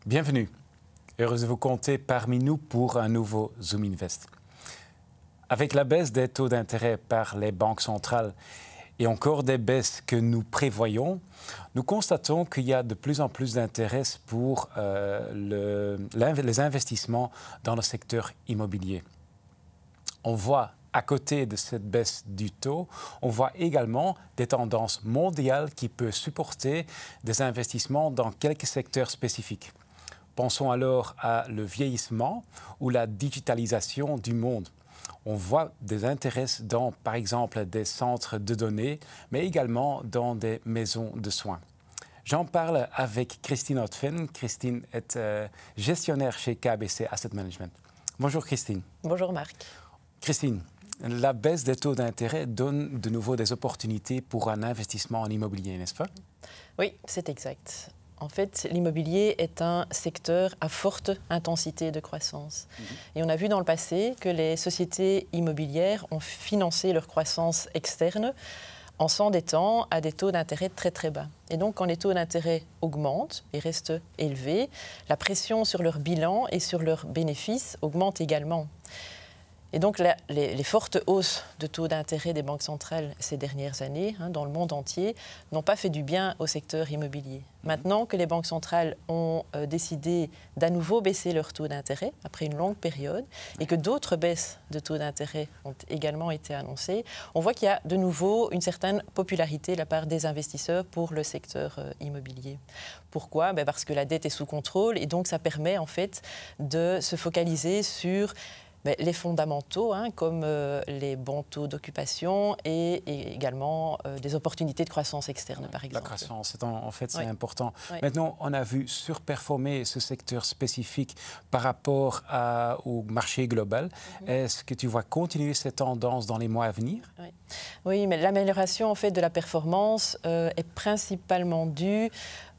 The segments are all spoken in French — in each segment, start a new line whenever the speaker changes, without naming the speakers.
Bienvenue. Heureux de vous compter parmi nous pour un nouveau Zoom Invest. Avec la baisse des taux d'intérêt par les banques centrales et encore des baisses que nous prévoyons, nous constatons qu'il y a de plus en plus d'intérêt pour les investissements dans le secteur immobilier. On voit, à côté de cette baisse du taux, on voit également des tendances mondiales qui peuvent supporter des investissements dans quelques secteurs spécifiques. Pensons alors à le vieillissement ou la digitalisation du monde. On voit des intérêts dans, par exemple, des centres de données, mais également dans des maisons de soins. J'en parle avec Christine Ottfen. Christine est gestionnaire chez KBC Asset Management. Bonjour Christine.
Bonjour Marc.
Christine, la baisse des taux d'intérêt donne de nouveau des opportunités pour un investissement en immobilier, n'est-ce pas?
Oui, c'est exact. En fait, l'immobilier est un secteur à forte intensité de croissance. Et on a vu dans le passé que les sociétés immobilières ont financé leur croissance externe en s'endettant à des taux d'intérêt très très bas. Et donc quand les taux d'intérêt augmentent et restent élevés, la pression sur leur bilan et sur leurs bénéfices augmente également. Et donc les fortes hausses de taux d'intérêt des banques centrales ces dernières années, dans le monde entier, n'ont pas fait du bien au secteur immobilier. Maintenant que les banques centrales ont décidé d'à nouveau baisser leurs taux d'intérêt après une longue période et que d'autres baisses de taux d'intérêt ont également été annoncées, on voit qu'il y a de nouveau une certaine popularité de la part des investisseurs pour le secteur immobilier. Pourquoi? Parce que la dette est sous contrôle et donc ça permet en fait de se focaliser sur les fondamentaux, comme les bons taux d'occupation et également des opportunités de croissance externe, par exemple.
La croissance, en fait, c'est important.
Oui.
Maintenant, on a vu surperformer ce secteur spécifique par rapport au marché global. Est-ce que tu vois continuer cette tendance dans les mois à venir?
Oui, mais l'amélioration en fait, de la performance est principalement due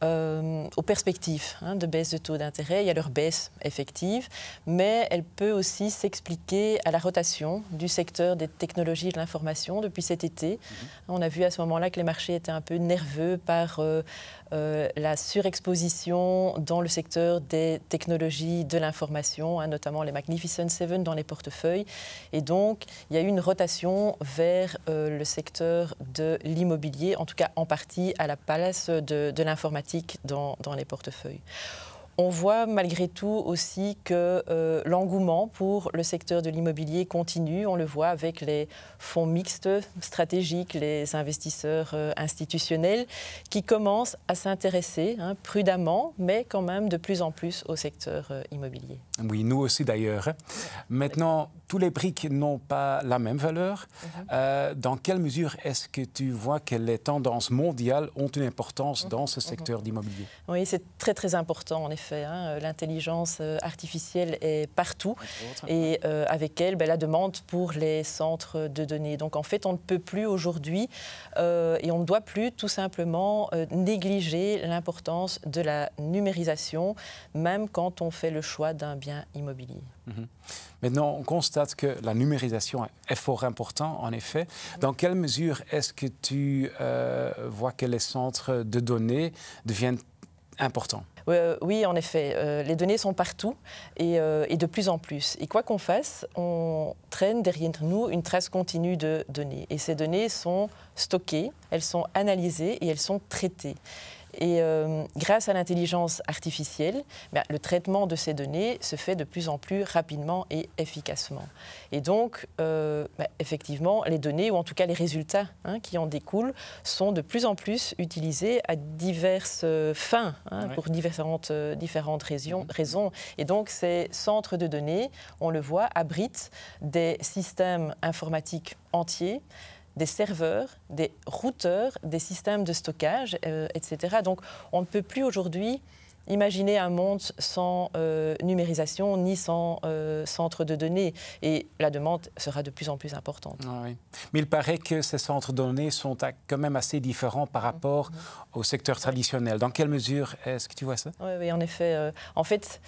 aux perspectives de baisse de taux d'intérêt. Il y a leur baisse effective, mais elle peut aussi s'expliquer à la rotation du secteur des technologies de l'information depuis cet été. On a vu à ce moment-là que les marchés étaient un peu nerveux par la surexposition dans le secteur des technologies de l'information, notamment les Magnificent Seven dans les portefeuilles. Et donc, il y a eu une rotation vers le secteur de l'immobilier, en tout cas en partie à la place de l'informatique dans les portefeuilles. On voit malgré tout aussi que l'engouement pour le secteur de l'immobilier continue. On le voit avec les fonds mixtes stratégiques, les investisseurs institutionnels qui commencent à s'intéresser prudemment, mais quand même de plus en plus au secteur immobilier.
Oui, nous aussi d'ailleurs. Maintenant, tous les briques n'ont pas la même valeur. Dans quelle mesure est-ce que tu vois que les tendances mondiales ont une importance dans ce secteur d'immobilier?
Oui, c'est très très important en effet. L'intelligence artificielle est partout et avec elle, la demande pour les centres de données. Donc en fait, on ne peut plus aujourd'hui et on ne doit plus tout simplement négliger l'importance de la numérisation, même quand on fait le choix d'un bien immobilier.
Maintenant, on constate que la numérisation est fort importante, en effet. Dans quelle mesure est-ce que tu vois que les centres de données deviennent importants?
Oui, en effet, les données sont partout et de plus en plus. Et quoi qu'on fasse, on traîne derrière nous une trace continue de données. Et ces données sont stockées, elles sont analysées et elles sont traitées. Et grâce à l'intelligence artificielle, le traitement de ces données se fait de plus en plus rapidement et efficacement. Et donc, effectivement, les données, ou en tout cas les résultats qui en découlent, sont de plus en plus utilisés à diverses fins, pour différentes raisons. Et donc, ces centres de données, on le voit, abritent des systèmes informatiques entiers, des serveurs, des routeurs, des systèmes de stockage, etc. Donc on ne peut plus aujourd'hui imaginer un monde sans numérisation ni sans centre de données. Et la demande sera de plus en plus importante.
Oui. Mais il paraît que ces centres de données sont quand même assez différents par rapport au secteur traditionnel. Dans quelle mesure est-ce que tu vois ça?
Oui, en effet. En fait,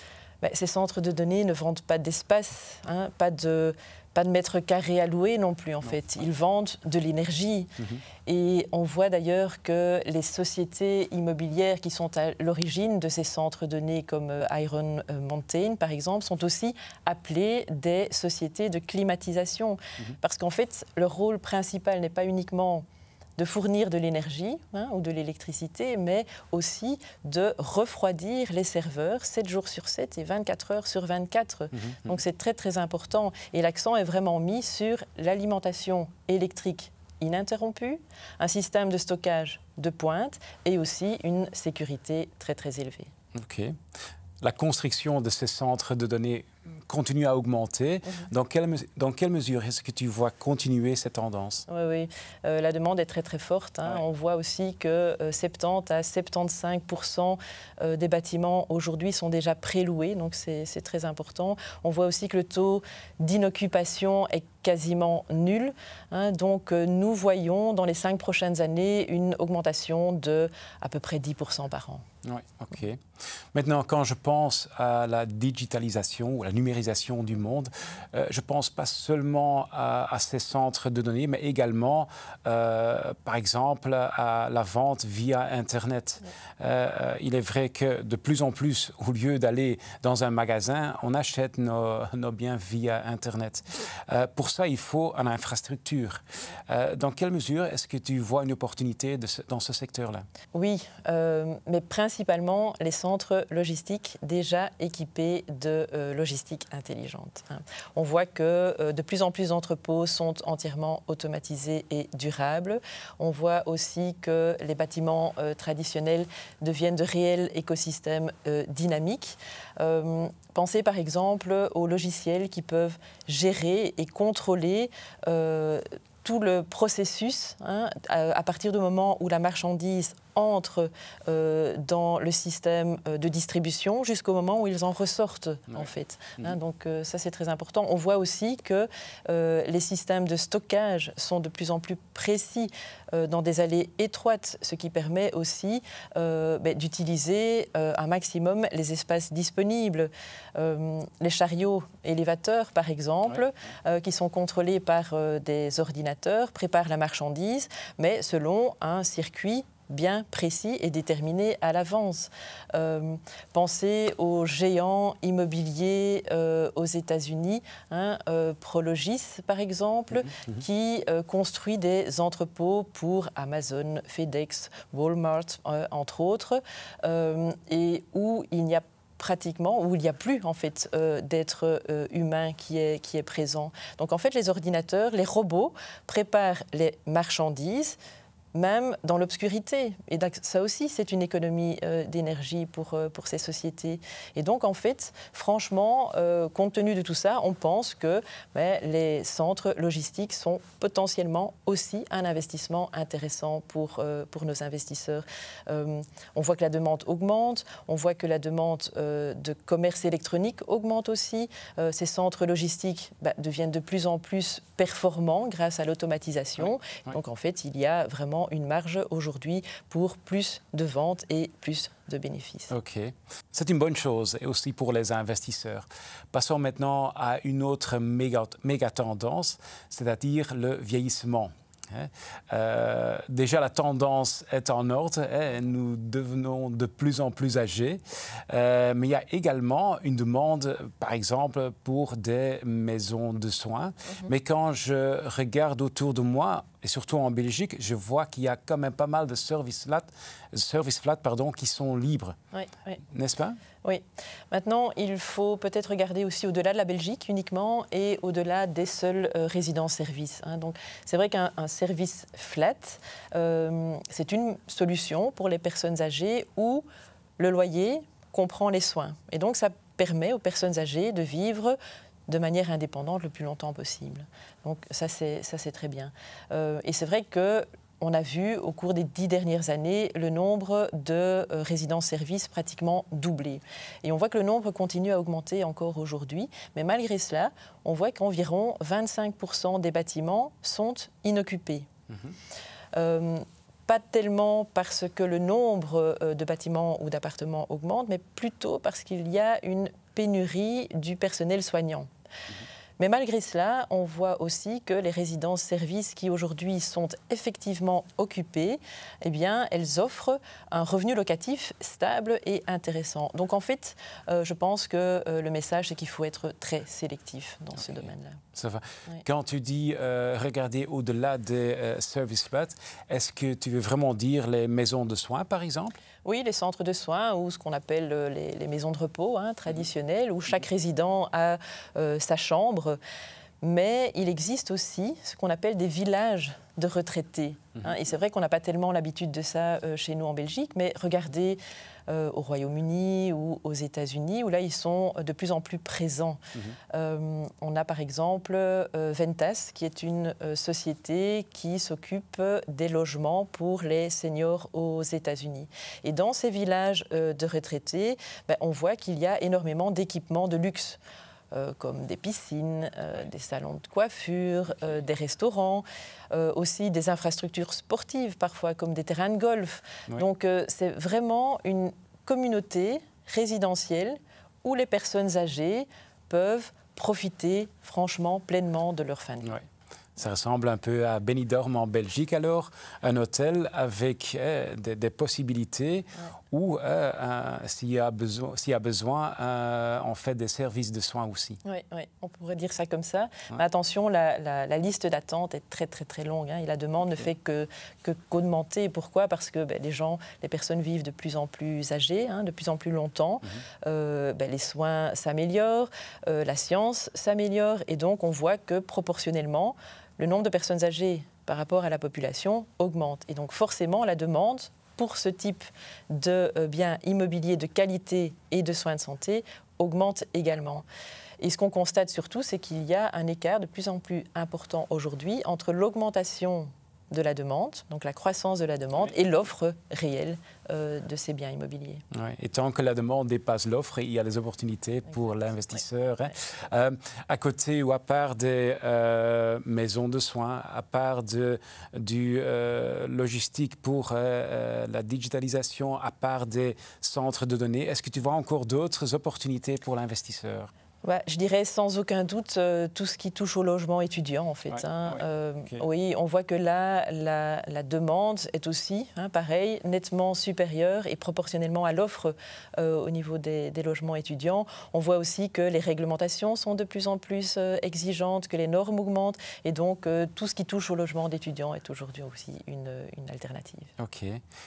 ces centres de données ne vendent pas d'espace, pas pas de mètres carrés à louer non plus, en fait. Ils vendent de l'énergie. Et on voit d'ailleurs que les sociétés immobilières qui sont à l'origine de ces centres donnés comme Iron Mountain, par exemple, sont aussi appelées des sociétés de climatisation. Parce qu'en fait, leur rôle principal n'est pas uniquement de fournir de l'énergie ou de l'électricité, mais aussi de refroidir les serveurs 7 jours sur 7 et 24 heures sur 24. Donc c'est très très important. Et l'accent est vraiment mis sur l'alimentation électrique ininterrompue, un système de stockage de pointe et aussi une sécurité très très élevée.
OK. La construction de ces centres de données continue à augmenter. Dans quelle mesure est-ce que tu vois continuer cette tendance?
Oui, la demande est très très forte. On voit aussi que 70 à 75% des bâtiments aujourd'hui sont déjà préloués, donc c'est très important. On voit aussi que le taux d'inoccupation est quasiment nul. Donc nous voyons dans les 5 prochaines années une augmentation de à peu près 10% par an.
Oui, OK. Maintenant, quand je pense à la digitalisation ou la numérisation du monde, je ne pense pas seulement à ces centres de données, mais également, par exemple, à la vente via Internet. Il est vrai que de plus en plus, au lieu d'aller dans un magasin, on achète nos biens via Internet. Pour ça, il faut une infrastructure. Dans quelle mesure est-ce que tu vois une opportunité dans ce secteur-là?
Oui, mais principalement les centres logistiques déjà équipés de logistique intelligente. On voit que de plus en plus d'entrepôts sont entièrement automatisés et durables. On voit aussi que les bâtiments traditionnels deviennent de réels écosystèmes dynamiques. Pensez par exemple aux logiciels qui peuvent gérer et contrôler tout le processus à partir du moment où la marchandise entre dans le système de distribution jusqu'au moment où ils en ressortent, en fait. Donc ça, c'est très important. On voit aussi que les systèmes de stockage sont de plus en plus précis dans des allées étroites, ce qui permet aussi d'utiliser un maximum les espaces disponibles. Les chariots élévateurs, par exemple, qui sont contrôlés par des ordinateurs, préparent la marchandise, mais selon un circuit bien précis et déterminé à l'avance. Pensez aux géants immobiliers aux États-Unis, Prologis par exemple, qui construit des entrepôts pour Amazon, FedEx, Walmart, entre autres, et où il n'y a pratiquement, où il n'y a plus en fait d'être humain qui est présent. Donc en fait les ordinateurs, les robots préparent les marchandises même dans l'obscurité. Et donc, ça aussi, c'est une économie d'énergie pour ces sociétés. Et donc, en fait, franchement, compte tenu de tout ça, on pense que les centres logistiques sont potentiellement aussi un investissement intéressant pour nos investisseurs. On voit que la demande augmente, on voit que la demande de commerce électronique augmente aussi. Ces centres logistiques deviennent de plus en plus performants grâce à l'automatisation. Donc, en fait, il y a vraiment une marge aujourd'hui pour plus de ventes et plus de bénéfices.
OK. C'est une bonne chose, et aussi pour les investisseurs. Passons maintenant à une autre méga tendance, c'est-à-dire le vieillissement. Déjà, la tendance est en ordre, nous devenons de plus en plus âgés, mais il y a également une demande, par exemple, pour des maisons de soins. Mais quand je regarde autour de moi, et surtout en Belgique, je vois qu'il y a quand même pas mal de services flats qui sont libres.
Oui.
N'est-ce pas?
Oui. Maintenant, il faut peut-être regarder aussi au-delà de la Belgique uniquement et au-delà des seuls résidences-services. Donc, c'est vrai qu'un service flat, c'est une solution pour les personnes âgées où le loyer comprend les soins. Et donc, ça permet aux personnes âgées de vivre de manière indépendante le plus longtemps possible. Donc, ça, c'est très bien. Et c'est vrai que on a vu au cours des 10 dernières années le nombre de résidences-services pratiquement doublé. Et on voit que le nombre continue à augmenter encore aujourd'hui. Mais malgré cela, on voit qu'environ 25% des bâtiments sont inoccupés. Pas tellement parce que le nombre de bâtiments ou d'appartements augmente, mais plutôt parce qu'il y a une pénurie du personnel soignant. Mais malgré cela, on voit aussi que les résidences-services qui aujourd'hui sont effectivement occupées, eh bien, elles offrent un revenu locatif stable et intéressant. Donc en fait, je pense que le message, c'est qu'il faut être très sélectif dans ce domaine-là.
Ça va.
Oui.
Quand tu dis regarder au-delà des service flats, est-ce que tu veux vraiment dire les maisons de soins, par exemple?
Oui, les centres de soins ou ce qu'on appelle les maisons de repos traditionnelles, où chaque résident a sa chambre. Mais il existe aussi ce qu'on appelle des villages de retraités. Et c'est vrai qu'on n'a pas tellement l'habitude de ça chez nous en Belgique, mais regardez au Royaume-Uni ou aux États-Unis, où là, ils sont de plus en plus présents. On a par exemple Ventas, qui est une société qui s'occupe des logements pour les seniors aux États-Unis. Et dans ces villages de retraités, on voit qu'il y a énormément d'équipements de luxe. Comme des piscines, des salons de coiffure, des restaurants, aussi des infrastructures sportives parfois comme des terrains de golf. Oui. Donc c'est vraiment une communauté résidentielle où les personnes âgées peuvent profiter franchement pleinement de leur fin de vie.
Oui. Ça ressemble un peu à Benidorm en Belgique, alors, un hôtel avec des possibilités où, s'il y a besoin, on fait des services de soins aussi.
Oui, on pourrait dire ça comme ça. Ouais. Mais attention, la liste d'attente est très, très, très longue. Et la demande ne fait qu'augmenter. Pourquoi? Parce que les personnes vivent de plus en plus âgées, de plus en plus longtemps. Les soins s'améliorent, la science s'améliore. Et donc, on voit que proportionnellement, le nombre de personnes âgées par rapport à la population augmente. Et donc forcément, la demande pour ce type de biens immobiliers de qualité et de soins de santé augmente également. Et ce qu'on constate surtout, c'est qu'il y a un écart de plus en plus important aujourd'hui entre l'augmentation de la demande, donc la croissance de la demande, et l'offre réelle de ces biens immobiliers.
Oui. Et tant que la demande dépasse l'offre, il y a des opportunités pour l'investisseur. Oui. À côté ou à part des maisons de soins, à part du logistique pour la digitalisation, à part des centres de données, est-ce que tu vois encore d'autres opportunités pour l'investisseur?
Je dirais sans aucun doute tout ce qui touche au logement étudiant, en fait. Okay. Oui, on voit que là, la demande est aussi, pareil, nettement supérieure et proportionnellement à l'offre au niveau des logements étudiants. On voit aussi que les réglementations sont de plus en plus exigeantes, que les normes augmentent. Et donc, tout ce qui touche au logement d'étudiants est aujourd'hui aussi une alternative.
OK.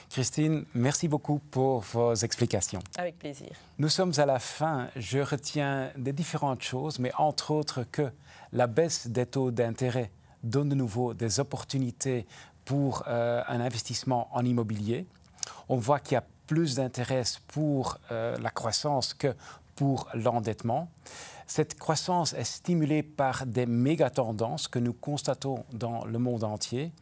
Christine, merci beaucoup pour vos explications.
Avec plaisir.
Nous sommes à la fin. Je retiens des différentes choses, mais entre autres que la baisse des taux d'intérêt donne de nouveau des opportunités pour un investissement en immobilier. On voit qu'il y a plus d'intérêt pour la croissance que pour l'endettement. Cette croissance est stimulée par des méga-tendances que nous constatons dans le monde entier.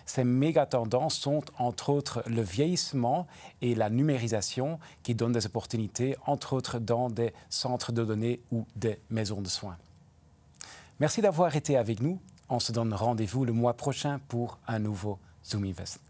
Ces méga-tendances sont entre autres le vieillissement et la numérisation qui donnent des opportunités, entre autres dans des centres de données ou des maisons de soins. Merci d'avoir été avec nous. On se donne rendez-vous le mois prochain pour un nouveau Zoom Invest.